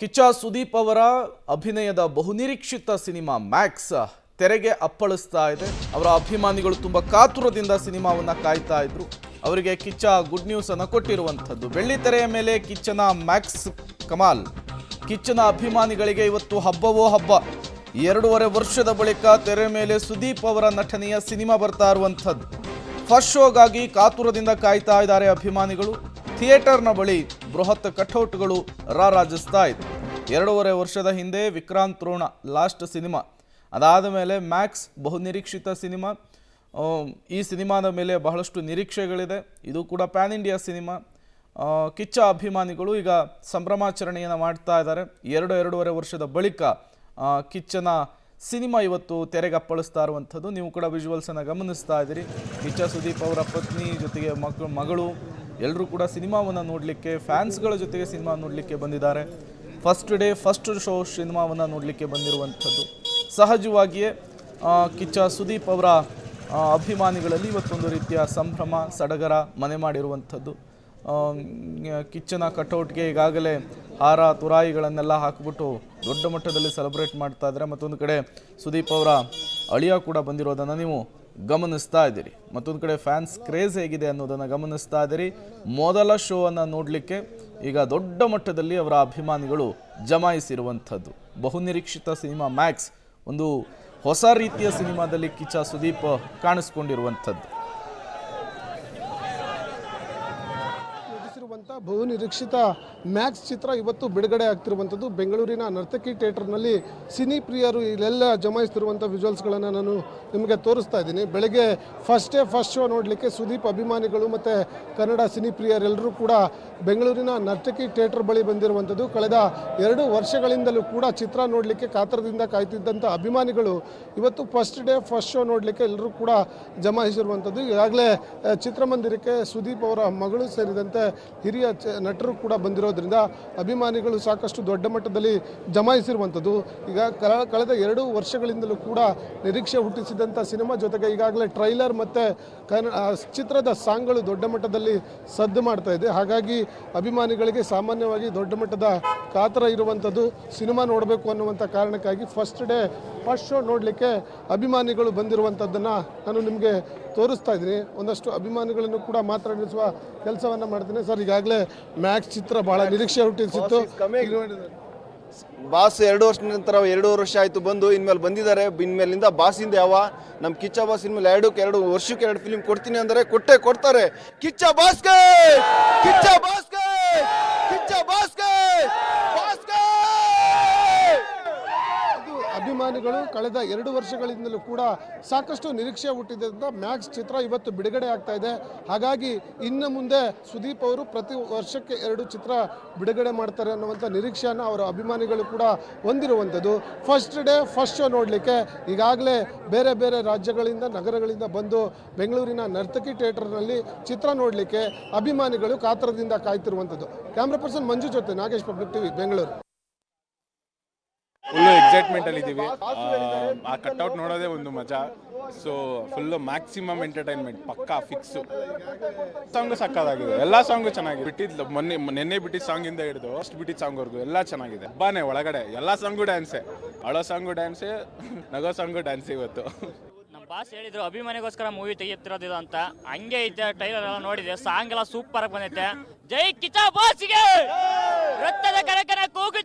ಕಿಚ್ಚ ಸುದೀಪ್ ಅವರ ಅಭಿನಯದ ಬಹುನಿರೀಕ್ಷಿತ ಸಿನಿಮಾ ಮ್ಯಾಕ್ಸ್ ತೆರೆಗೆ ಅಪ್ಪಳಿಸ್ತಾ ಇದೆ. ಅವರ ಅಭಿಮಾನಿಗಳು ತುಂಬ ಕಾತುರದಿಂದ ಸಿನಿಮಾವನ್ನ ಕಾಯ್ತಾ ಇದ್ರು. ಅವರಿಗೆ ಕಿಚ್ಚ ಗುಡ್ ನ್ಯೂಸ್ ಅನ್ನು ಕೊಟ್ಟಿರುವಂಥದ್ದು. ಬೆಳ್ಳಿ ತೆರೆಯ ಮೇಲೆ ಕಿಚ್ಚನ ಮ್ಯಾಕ್ಸ್ ಕಮಾಲ್. ಕಿಚ್ಚನ ಅಭಿಮಾನಿಗಳಿಗೆ ಇವತ್ತು ಹಬ್ಬವೋ ಹಬ್ಬ. 2.5 ವರ್ಷದ ಬಳಿಕ ತೆರೆ ಮೇಲೆ ಸುದೀಪ್ ಅವರ ನಟನೆಯ ಸಿನಿಮಾ ಬರ್ತಾ ಇರುವಂಥದ್ದು. ಫಸ್ಟ್ ಶೋಗಾಗಿ ಕಾತುರದಿಂದ ಕಾಯ್ತಾ ಇದ್ದಾರೆ ಅಭಿಮಾನಿಗಳು. ಥಿಯೇಟರ್ನ ಬಳಿ ಬೃಹತ್ ಕಟೌಟ್ಗಳು ರಾರಾಜಿಸ್ತಾ ಇದೆ. 2.5 ವರ್ಷದ ಹಿಂದೆ ವಿಕ್ರಾಂತ್ ರೋಣ ಲಾಸ್ಟ್ ಸಿನಿಮಾ, ಅದಾದ ಮೇಲೆ ಮ್ಯಾಕ್ಸ್ ಬಹುನಿರೀಕ್ಷಿತ ಸಿನಿಮಾ. ಈ ಸಿನಿಮಾದ ಮೇಲೆ ಬಹಳಷ್ಟು ನಿರೀಕ್ಷೆಗಳಿದೆ. ಇದು ಕೂಡ ಪ್ಯಾನ್ ಇಂಡಿಯಾ ಸಿನಿಮಾ. ಕಿಚ್ಚ ಅಭಿಮಾನಿಗಳು ಈಗ ಸಂಭ್ರಮಾಚರಣೆಯನ್ನು ಮಾಡ್ತಾ ಇದ್ದಾರೆ. 2.5 ವರ್ಷದ ಬಳಿಕ ಕಿಚ್ಚನ ಸಿನಿಮಾ ಇವತ್ತು ತೆರೆಗೆ ಅಪ್ಪಳಿಸ್ತಾ ಇರುವಂಥದ್ದು. ನೀವು ಕೂಡ ವಿಜುವಲ್ಸನ್ನು ಗಮನಿಸ್ತಾ ಇದ್ದೀರಿ. ಕಿಚ್ಚ ಸುದೀಪ್ ಅವರ ಪತ್ನಿ ಜೊತೆಗೆ ಮಗಳು ಎಲ್ಲರೂ ಕೂಡ ಸಿನಿಮಾವನ್ನು ನೋಡಲಿಕ್ಕೆ, ಫ್ಯಾನ್ಸ್ಗಳ ಜೊತೆಗೆ ಸಿನಿಮಾ ನೋಡಲಿಕ್ಕೆ ಬಂದಿದ್ದಾರೆ. ಫಸ್ಟ್ ಡೇ ಫಸ್ಟ್ ಶೋ ಸಿನಿಮಾವನ್ನು ನೋಡಲಿಕ್ಕೆ ಬಂದಿರುವಂಥದ್ದು. ಸಹಜವಾಗಿಯೇ ಕಿಚ್ಚ ಸುದೀಪ್ ಅವರ ಅಭಿಮಾನಿಗಳಲ್ಲಿ ಇವತ್ತೊಂದು ರೀತಿಯ ಸಂಭ್ರಮ ಸಡಗರ ಮನೆ ಮಾಡಿರುವಂಥದ್ದು. ಕಿಚ್ಚನ ಕಟೌಟ್ಗೆ ಈಗಾಗಲೇ ಹಾರ ತುರಾಯಿಗಳನ್ನೆಲ್ಲ ಹಾಕಿಬಿಟ್ಟು ದೊಡ್ಡ ಮಟ್ಟದಲ್ಲಿ ಸೆಲೆಬ್ರೇಟ್ ಮಾಡ್ತಾ ಇದ್ದಾರೆ. ಮತ್ತೊಂದು ಕಡೆ ಸುದೀಪ್ ಅವರ ಅಳಿಯ ಕೂಡ ಬಂದಿರೋದನ್ನು ನೀವು ಗಮನಿಸ್ತಾ ಇದ್ದೀರಿ. ಮತ್ತೊಂದು ಕಡೆ ಫ್ಯಾನ್ಸ್ ಕ್ರೇಜ್ ಹೇಗಿದೆ ಅನ್ನೋದನ್ನು ಗಮನಿಸ್ತಾ ಇದ್ದೀರಿ. ಮೊದಲ ಶೋ ಅನ್ನು ನೋಡಲಿಕ್ಕೆ ಈಗ ದೊಡ್ಡ ಮಟ್ಟದಲ್ಲಿ ಅವರ ಅಭಿಮಾನಿಗಳು ಜಮಾಯಿಸಿರುವಂಥದ್ದು. ಬಹುನಿರೀಕ್ಷಿತ ಸಿನಿಮಾ ಮ್ಯಾಕ್ಸ್ ಒಂದು ಹೊಸ ರೀತಿಯ ಸಿನಿಮಾದಲ್ಲಿ ಕಿಚ್ಚ ಸುದೀಪ್ ಕಾಣಿಸ್ಕೊಂಡಿರುವಂಥದ್ದು. ಬಹುನಿರೀಕ್ಷಿತ ಮ್ಯಾಕ್ಸ್ ಚಿತ್ರ ಇವತ್ತು ಬಿಡುಗಡೆ ಆಗ್ತಿರುವಂಥದ್ದು. ಬೆಂಗಳೂರಿನ ನರ್ತಕಿ ಥಿಯೇಟರ್ನಲ್ಲಿ ಸಿನಿ ಪ್ರಿಯರು ಇಲ್ಲೆಲ್ಲ ಜಮಾಯಿಸ್ತಿರುವಂಥ ವಿಜುವಲ್ಸ್ಗಳನ್ನು ನಾನು ನಿಮಗೆ ತೋರಿಸ್ತಾ ಇದ್ದೀನಿ. ಬೆಳಗ್ಗೆ ಫಸ್ಟ್ ಶೋ ನೋಡಲಿಕ್ಕೆ ಸುದೀಪ್ ಅಭಿಮಾನಿಗಳು ಮತ್ತು ಕನ್ನಡ ಸಿನಿ ಪ್ರಿಯರೆಲ್ಲರೂ ಕೂಡ ಬೆಂಗಳೂರಿನ ನರ್ತಕಿ ಥಿಯೇಟರ್ ಬಳಿ ಬಂದಿರುವಂಥದ್ದು. ಕಳೆದ 2 ವರ್ಷಗಳಿಂದಲೂ ಕೂಡ ಚಿತ್ರ ನೋಡಲಿಕ್ಕೆ ಕಾತರದಿಂದ ಕಾಯ್ತಿದ್ದಂಥ ಅಭಿಮಾನಿಗಳು ಇವತ್ತು ಫಸ್ಟ್ ಡೇ ಫಸ್ಟ್ ಶೋ ನೋಡಲಿಕ್ಕೆ ಎಲ್ಲರೂ ಕೂಡ ಜಮಾಯಿಸಿರುವಂಥದ್ದು. ಈಗಾಗಲೇ ಚಿತ್ರಮಂದಿರಕ್ಕೆ ಸುದೀಪ್ ಅವರ ಮಗಳು ಸೇರಿದಂತೆ ಹಿರಿಯ ನಟರು ಕೂಡ ಬಂದಿರೋದ್ರಿಂದ ಅಭಿಮಾನಿಗಳು ಸಾಕಷ್ಟು ದೊಡ್ಡ ಮಟ್ಟದಲ್ಲಿ ಜಮಾಯಿಸಿರುವಂಥದ್ದು. ಈಗ ಕಳೆದ 2 ವರ್ಷಗಳಿಂದಲೂ ಕೂಡ ನಿರೀಕ್ಷೆ ಹುಟ್ಟಿಸಿದಂಥ ಸಿನಿಮಾ ಜೊತೆಗೆ ಈಗಾಗಲೇ ಟ್ರೈಲರ್ ಮತ್ತು ಚಿತ್ರದ ಸಾಂಗ್ಗಳು ದೊಡ್ಡ ಮಟ್ಟದಲ್ಲಿ ಸದ್ದು ಮಾಡ್ತಾ ಇದೆ. ಹಾಗಾಗಿ ಅಭಿಮಾನಿಗಳಿಗೆ ಸಾಮಾನ್ಯವಾಗಿ ದೊಡ್ಡ ಮಟ್ಟದ ಕಾತರ ಇರುವಂಥದ್ದು. ಸಿನಿಮಾ ನೋಡಬೇಕು ಅನ್ನುವಂಥ ಕಾರಣಕ್ಕಾಗಿ ಫಸ್ಟ್ ಡೇ ಫಸ್ಟ್ ಶೋ ನೋಡಲಿಕ್ಕೆ ಅಭಿಮಾನಿಗಳು ಬಂದಿರುವಂಥದ್ದನ್ನು ನಾನು ನಿಮಗೆ ತೋರಿಸ್ತಾ ಇದ್ದೀನಿ. ಒಂದಷ್ಟು ಅಭಿಮಾನಿಗಳನ್ನು ಕೂಡ ಮಾತನಾಡಿಸುವ ಕೆಲಸವನ್ನು ಮಾಡ್ತೀನಿ. ಸರ್, ಈಗಾಗಲೇ ಮ್ಯಾಕ್ಸ್ ಚಿತ್ರ ಬಹಳ ನಿರೀಕ್ಷೆ ಹುಟ್ಟಿಸಿತ್ತು. ಬಾಸ್ 2 ವರ್ಷದ ನಂತರ 2.5 ವರ್ಷ ಆಯಿತು ಬಂದು, ಇನ್ಮೇಲೆ ಬಂದಿದ್ದಾರೆ. ಇನ್ಮೇಲಿಂದ ಬಾಸಿಂದ ಯಾವ ನಮ್ಮ ಕಿಚ್ಚ ಬಾಸ್ ಇನ್ಮೇಲೆ 2 ವರ್ಷಕ್ಕೆ 2 ಫಿಲ್ಮ್ ಕೊಡ್ತೀನಿ ಅಂದರೆ ಕೊಡ್ತಾರೆ. ಕಿಚ್ಚ ಬಾಸ್ಗೆ, ಕಿಚ್ಚ ಬಾಸ್ಗೆ, ಕಿಚ್ಚ ಬಾಸ್ಗೆ, ಬಾಸ್ಗೆ. ಅಭಿಮಾನಿಗಳು ಕಳೆದ 2 ವರ್ಷಗಳಿಂದಲೂ ಕೂಡ ಸಾಕಷ್ಟು ನಿರೀಕ್ಷೆ ಹುಟ್ಟಿದ್ದರಿಂದ ಮ್ಯಾಕ್ಸ್ ಚಿತ್ರ ಇವತ್ತು ಬಿಡುಗಡೆ ಆಗ್ತಾ ಇದೆ. ಹಾಗಾಗಿ ಇನ್ನು ಮುಂದೆ ಸುದೀಪ್ ಅವರು ಪ್ರತಿ ವರ್ಷಕ್ಕೆ 2 ಚಿತ್ರ ಬಿಡುಗಡೆ ಮಾಡ್ತಾರೆ ಅನ್ನುವಂಥ ನಿರೀಕ್ಷೆಯನ್ನು ಅವರ ಅಭಿಮಾನಿಗಳು ಕೂಡ ಹೊಂದಿರುವಂಥದ್ದು. ಫಸ್ಟ್ ಡೇ ಫಸ್ಟ್ ಶೋ ನೋಡಲಿಕ್ಕೆ ಈಗಾಗಲೇ ಬೇರೆ ಬೇರೆ ರಾಜ್ಯಗಳಿಂದ ನಗರಗಳಿಂದ ಬಂದು ಬೆಂಗಳೂರಿನ ನರ್ತಕಿ ಥಿಯೇಟರ್ನಲ್ಲಿ ಚಿತ್ರ ನೋಡಲಿಕ್ಕೆ ಅಭಿಮಾನಿಗಳು ಕಾತರದಿಂದ ಕಾಯ್ತಿರುವಂಥದ್ದು. ಕ್ಯಾಮ್ರಾ ಪರ್ಸನ್ ಮಂಜು ಜೊತೆ Nagesh, public TV, Bengaluru. Full excitement ಅಲ್ಲಿ ಇದ್ದೀವಿ. ಆ ಕಟ್ಔಟ್ ನೋಡೋದೇ ಒಂದು ಮಜಾ. ಸೊ ಫುಲ್ಲು ಮ್ಯಾಕ್ಸಿಮಮ್ ಎಂಟರ್ಟೈನ್ಮೆಂಟ್ ಪಕ್ಕಾ ಫಿಕ್ಸು. ಸಾಂಗು ಸಕ್ಕದಾಗಿದೆ, ಎಲ್ಲ ಸಾಂಗು ಚೆನ್ನಾಗಿದೆ. ಬಿಟ್ಟಿದ್ದು ನೆನ್ನೆ ಬಿಟ್ಟಿದ್ದ ಸಾಂಗಿಂದ ಹಿಡಿದು ಅಷ್ಟು ಬಿಟ್ಟಿದ್ದ ಸಾಂಗ್ವರೆಗೂ ಎಲ್ಲ ಚೆನ್ನಾಗಿದೆ. ಹಬ್ಬಾನೇ ಒಳಗಡೆ ಎಲ್ಲ ಸಾಂಗು ಡ್ಯಾನ್ಸೇ, ಅಳೋ ಸಾಂಗು ಡ್ಯಾನ್ಸೇ, ನಗೋ ಸಾಂಗು ಡ್ಯಾನ್ಸ್ ಇವತ್ತು. ನಮ್ಮ ಬಾಸ್ ಹೇಳಿದ್ರು ಅಭಿಮಾನಿಗೋಸ್ಕರ ಮೂವಿ ತೆಗೆಯುತ್ತಿರೋದು ಅಂತ. ಹಂಗೆ ಐತೆ, ಟೈಲರ್ ಎಲ್ಲ ನೋಡಿದೆ, ಸಾಂಗ್ ಎಲ್ಲ ಸೂಪರ್ ಆಗಿ ಬಂದೈತೆ. ಜೈ ಕಿಚ್ಚ ಬಾಸ್ಗೆ, ರಕ್ತದ ಕನಕನ ಕೂಗು